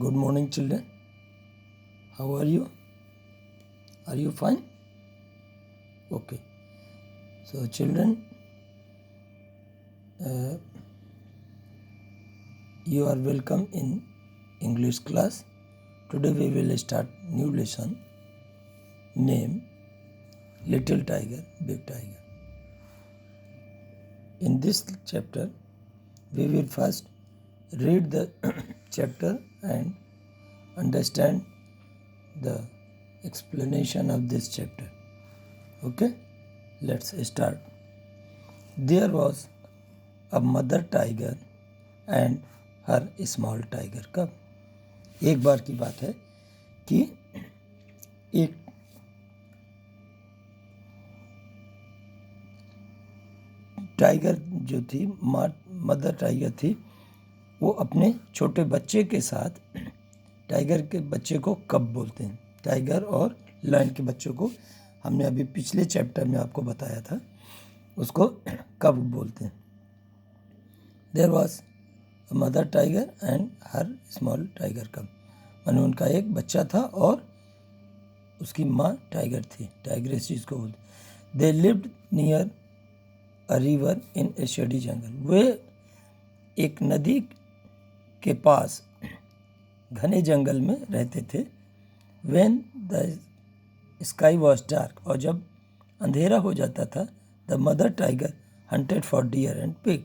Good morning, children. How are you? Are you fine? Okay. So, children, you are welcome in English class. Today we will start new lesson. Name Little Tiger, Big Tiger. In this chapter, we will first read the chapter and understand the explanation of this chapter. Okay, let's start. There was a mother tiger and her small tiger cub. एक बार की बात है कि एक tiger जो थी, mother tiger थी, वो अपने छोटे बच्चे के साथ, टाइगर के बच्चे को कब बोलते हैं, टाइगर और लायन के बच्चों को हमने अभी पिछले चैप्टर में आपको बताया था, उसको कब बोलते हैं. There was a mother tiger and her small tiger cub, माने उनका एक बच्चा था और उसकी माँ टाइगर थी, टाइग्रेस जिसको बोलते. They lived near a river in a shady jungle. वे एक नदी के पास घने जंगल में रहते थे. When the sky was dark, और जब अंधेरा हो जाता था, the mother tiger hunted for deer and pig.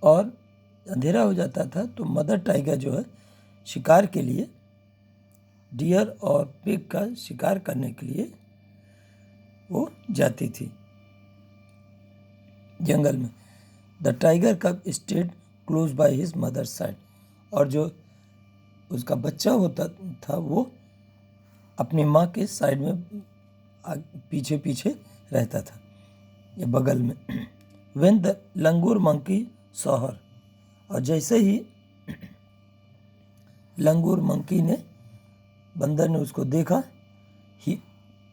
और अंधेरा हो जाता था तो मदर टाइगर जो है शिकार के लिए, डियर और पिग का शिकार करने के लिए वो जाती थी जंगल में. The tiger cub stayed close by his mother side. और जो उसका बच्चा होता था वो अपनी माँ के साइड में पीछे पीछे रहता था या बगल में. When the langur monkey saw her, और जैसे ही लंगूर मंकी ने, बंदर ने उसको देखा, he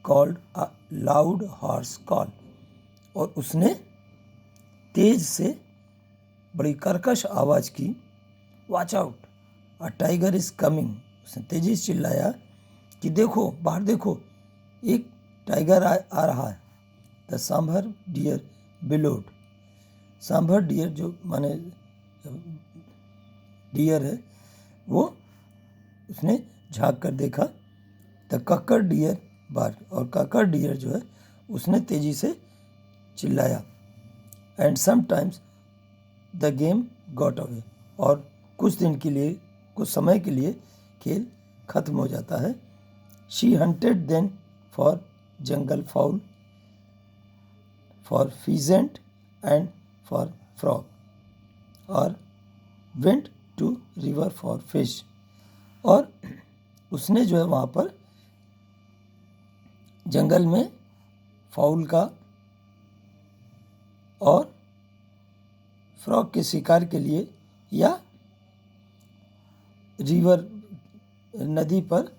called a loud horse call, और उसने तेज से बड़ी कर्कश आवाज़ की, watch out a tiger is coming. उसने तेजी से चिल्लाया कि देखो, बाहर देखो, एक टाइगर आ रहा है. The sambar deer bellowed. Sambar deer जो माने डियर है, वो उसने झांक कर देखा. द कक्कर डियर बार, और कक्कर डियर जो है उसने तेजी से चिल्लाया. And sometimes the game got away, और कुछ दिन के लिए, कुछ समय के लिए खेल खत्म हो जाता है. She hunted then for jungle fowl, for pheasant and for frog, और went to river for fish. और उसने जो है वहाँ पर जंगल में फाउल का और फ्रॉग के शिकार के लिए, या रिवर नदी पर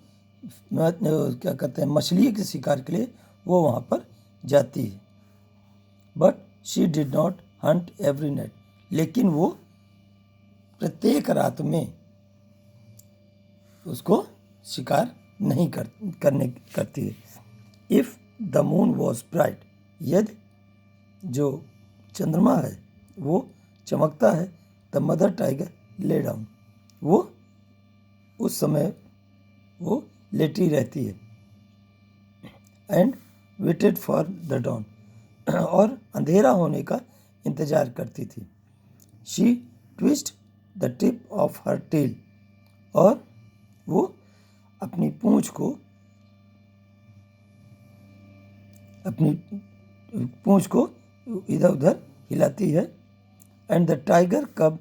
क्या कहते हैं, मछली के शिकार के लिए वो वहाँ पर जाती है. But she did not Hunt every night. लेकिन वो प्रत्येक रात में उसको शिकार नहीं करती है. If the moon was bright, यदि जो चंद्रमा है वो चमकता है, the mother tiger lay down, वो उस समय वो लेटी रहती है. And waited for the dawn, और अंधेरा होने का इंतजार करती थी. She twist the tip of her tail, और वो अपनी पूंछ को इधर उधर हिलाती है. And the tiger cub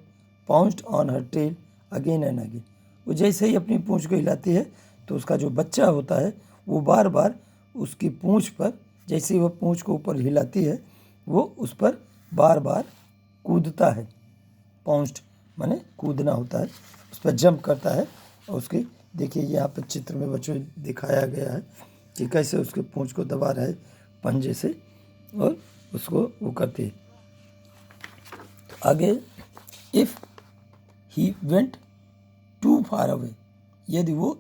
pounced on her tail again and again. वो जैसे ही अपनी पूंछ को हिलाती है तो उसका जो बच्चा होता है वो बार बार उसकी पूंछ पर, जैसे ही वह पूंछ को ऊपर हिलाती है, वो उस पर बार बार कूदता है. पाउंस्ड माने कूदना होता है, उस पर जंप करता है. और उसके देखिए यहाँ पर चित्र में बच्चों दिखाया गया है कि कैसे उसके पूंछ को दबा रहा है पंजे से और उसको वो करती है. आगे, if he went too far away, यदि वो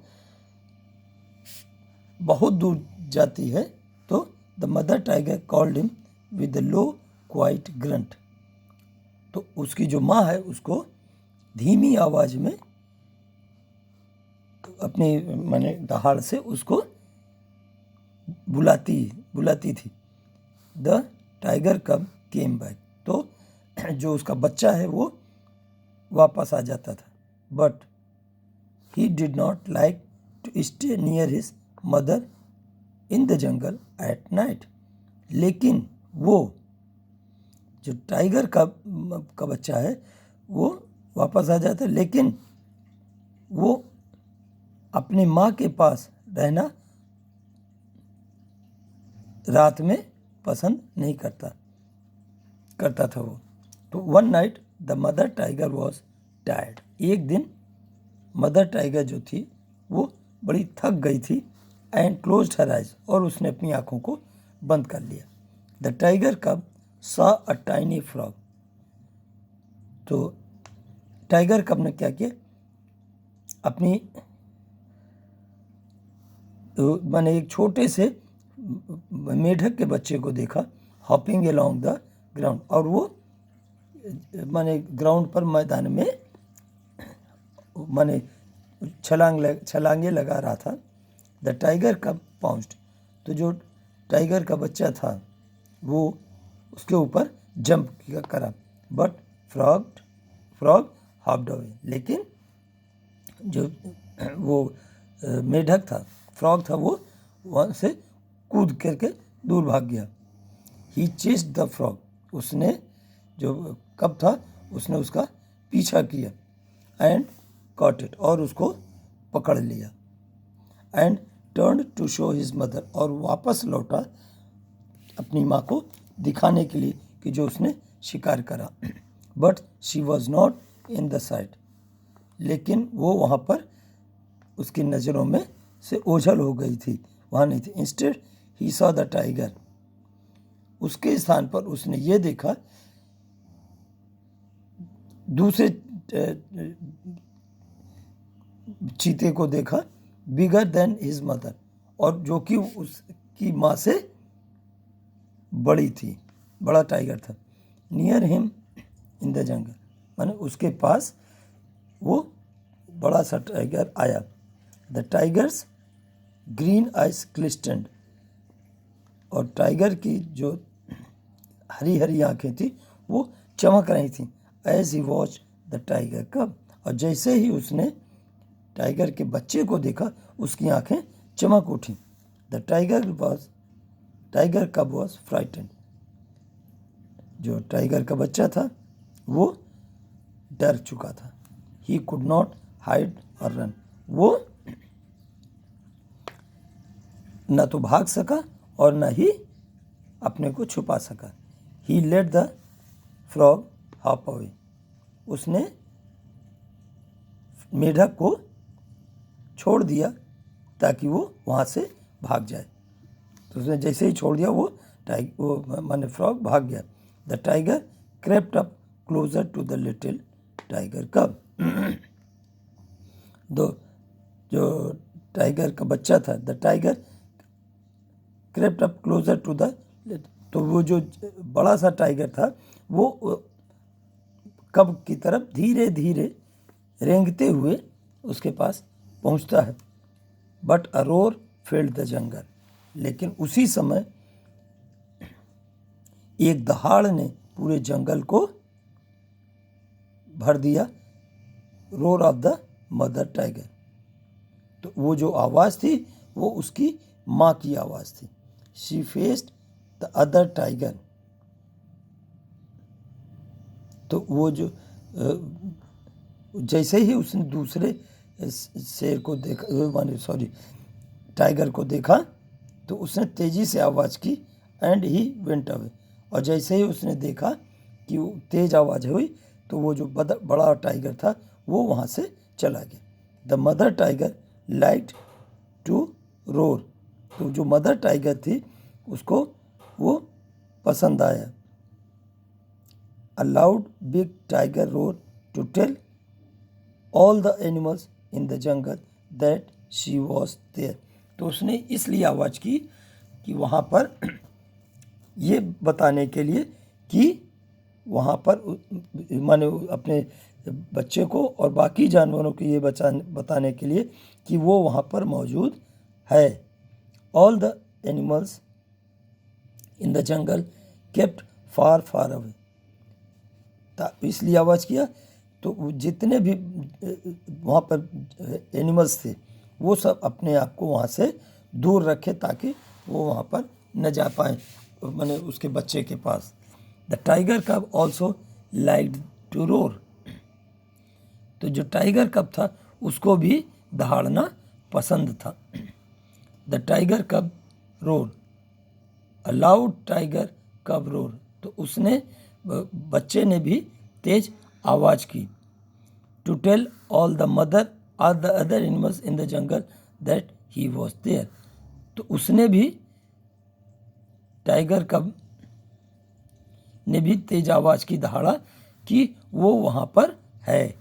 बहुत दूर जाती है तो the mother tiger called him with low quiet grunt, तो उसकी जो माँ है उसको धीमी आवाज में अपनी माने दहाड़ से उसको बुलाती थी। द टाइगर कब केम बैक, तो जो उसका बच्चा है वो वापस आ जाता था। But he did not like to stay near his mother in the jungle at night, लेकिन वो जो टाइगर का बच्चा है वो वापस आ जाता है, लेकिन वो अपनी माँ के पास रहना रात में पसंद नहीं करता था वो। तो one night the mother tiger was tired, एक दिन मदर टाइगर जो थी वो बड़ी थक गई थी। एंड क्लोज्ड हर आइज, और उसने अपनी आंखों को बंद कर लिया। द टाइगर कब सॉ अ टाइनी फ्रॉग, तो टाइगर कब ने क्या किया, अपनी मैंने एक छोटे से मेढक के बच्चे को देखा, हॉपिंग अलोंग द ग्राउंड, और वो मैंने ग्राउंड पर मैदान में मैंने छलांगे लगा रहा था। द टाइगर कब पाउंस्ड, तो जो टाइगर का बच्चा था वो उसके ऊपर जंप करा। बट फ्रॉग हॉप्ड अवे, लेकिन जो वो मेढक था, फ्रॉग था, वो वहाँ से कूद करके दूर भाग गया। ही चेस्ड द फ्रॉग, उसने जो कब था उसने उसका पीछा किया। एंड कॉट इट, और उसको पकड़ लिया। And turn to show his mother, और वापस लौटा अपनी माँ को दिखाने के लिए कि जो उसने शिकार करा। But she was not in the site, लेकिन वो वहाँ पर उसकी नज़रों में से ओझल हो गई थी, वहाँ नहीं थी। Instead he saw the tiger, उसके स्थान पर उसने ये देखा, दूसरे चीते को देखा, बिगर देन हिज मदर, और जो कि उसकी माँ से बड़ी थी, बड़ा टाइगर था। नियर हिम इन द जंगल, माने उसके पास वो बड़ा सा टाइगर आया। द टाइगर्स ग्रीन आइज ग्लिस्टेंड, और टाइगर की जो हरी हरी आंखें थी वो चमक रही थी। As he watch the tiger cub, और जैसे ही उसने टाइगर के बच्चे को देखा उसकी आंखें चमक उठी। द टाइगर कब वॉज फ्राइटेंड, जो टाइगर का बच्चा था वो डर चुका था। ही कुड नॉट हाइड और रन, वो न तो भाग सका और न ही अपने को छुपा सका। He let the frog hop away, उसने मेढक को छोड़ दिया ताकि वो वहाँ से भाग जाए। तो उसने जैसे ही छोड़ दिया वो माने फ्रॉग भाग गया। The tiger crept up closer to the little tiger cub, जो टाइगर का बच्चा था, the tiger crept up closer to the, तो वो जो बड़ा सा टाइगर था वो कब की तरफ धीरे धीरे रेंगते हुए उसके पास पहुंचता है। But a roar filled the jungle, लेकिन उसी समय एक दहाड़ ने पूरे जंगल को भर दिया। Roar of the mother tiger, तो वो जो आवाज़ थी वो उसकी माँ की आवाज़ थी। She faced the other tiger, तो वो जो जैसे ही उसने दूसरे शेर को देखा, माने सॉरी टाइगर को देखा, तो उसने तेज़ी से आवाज़ की। एंड ही वेंट अवे, और जैसे ही उसने देखा कि वो तेज़ आवाज़ हुई तो वो जो बड़ा टाइगर था वो वहाँ से चला गया। The mother tiger like to roar, तो जो मदर टाइगर थी उसको वो पसंद आया। A loud big tiger roar to tell all the animals in the jungle that she was there. तो उसने इसलिए आवाज़ की कि वहाँ पर ये बताने के लिए कि वहाँ पर माने अपने बच्चे को और बाकी जानवरों को ये बताने के लिए कि वो वहाँ पर मौजूद है. All the animals in the jungle kept far far away. इसलिए आवाज़ किया तो जितने भी वहाँ पर एनिमल्स थे वो सब अपने आप को वहाँ से दूर रखे ताकि वो वहाँ पर न जा पाए माने उसके बच्चे के पास. द टाइगर कब ऑल्सो लाइक्ड टू रोर. तो जो टाइगर कब था उसको भी दहाड़ना पसंद था. The tiger cub roar. A loud tiger cub roar. तो उसने बच्चे ने भी तेज आवाज़ की. To tell all the mother और the other animals in the jungle that he was there. तो उसने भी टाइगर कब ने भी तेज आवाज़ की दहाड़ा कि वो वहाँ पर है.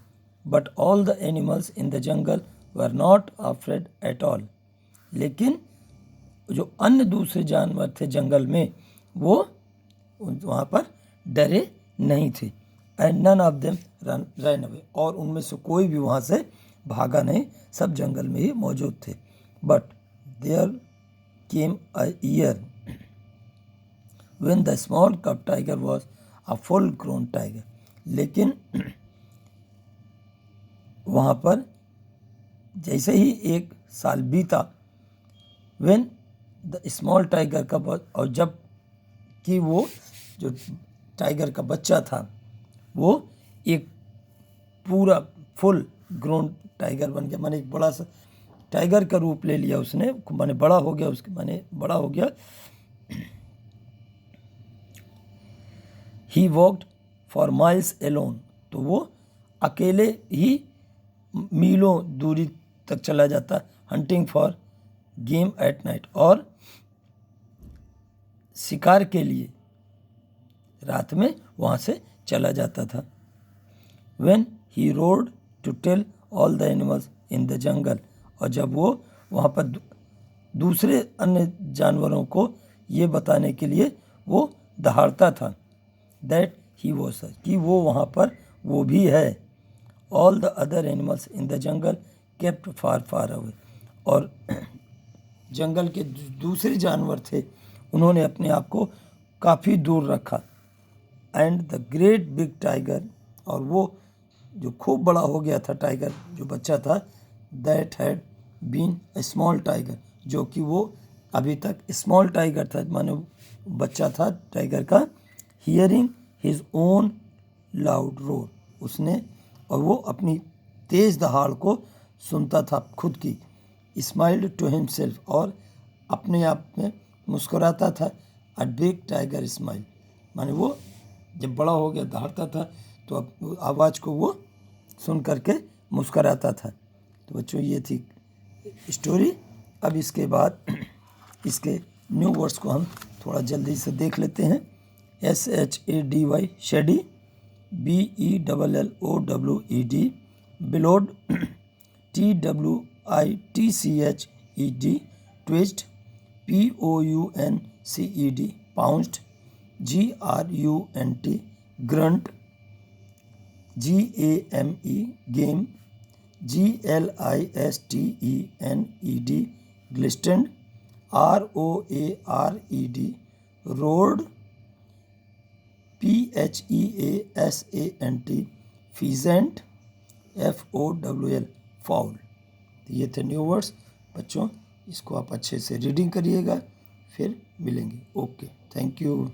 But all the animals in the jungle were not afraid at all. लेकिन जो अन्य दूसरे जानवर थे जंगल में वो वहाँ पर डरे नहीं थे. And none of them run away. और उनमें से कोई भी वहाँ से भागा नहीं, सब जंगल में ही मौजूद थे. But there came a year when the small cub tiger was a full grown tiger. लेकिन वहाँ पर जैसे ही एक साल बीता when the small tiger cub was, और जब कि वो जो टाइगर का बच्चा था वो एक पूरा फुल ग्रोन टाइगर बन गया. माने एक बड़ा सा टाइगर का रूप ले लिया उसने. माने बड़ा हो गया उसके माने बड़ा हो गया. ही वॉक्ड फॉर माइल्स एलोन. तो वो अकेले ही मीलों दूरी तक चला जाता. Hunting for game at night. और शिकार के लिए रात में वहाँ से चला जाता था. When he roared to tell all the animals in the jungle. और जब वो वहाँ पर दूसरे अन्य जानवरों को ये बताने के लिए वो दहाड़ता था दैट ही वॉज कि वो वहाँ पर वो भी है. All the other animals in the jungle kept far far away. और जंगल के दूसरे जानवर थे उन्होंने अपने आप को काफ़ी दूर रखा. And the great big tiger. और वो जो खूब बड़ा हो गया था टाइगर जो बच्चा था that had been a small tiger. जो कि वो अभी तक स्मॉल टाइगर था माने बच्चा था टाइगर का. Hearing his own loud roar. उसने और वो अपनी तेज दहाड़ को सुनता था खुद की. Smiled to himself. और अपने आप में मुस्कुराता था. A big tiger smile. माने वो जब बड़ा हो गया दहाड़ता था तो अब आवाज़ को वो सुन करके मुस्कुराता था. तो बच्चों ये थी स्टोरी. अब इसके बाद इसके न्यू वर्ड्स को हम थोड़ा जल्दी से देख लेते हैं. SHADY shady. BELLOWED बेलोड. TWITCHED twist. POUNCED pounced. GRUNT grunt. GAME game. GLISTENED ग्लिस्टेंड. ROARED road. PHEASANT peasant. FOWL foul. तो ये थे न्यू वर्ड्स. बच्चों इसको आप अच्छे से रीडिंग करिएगा फिर मिलेंगे. Okay, thank you.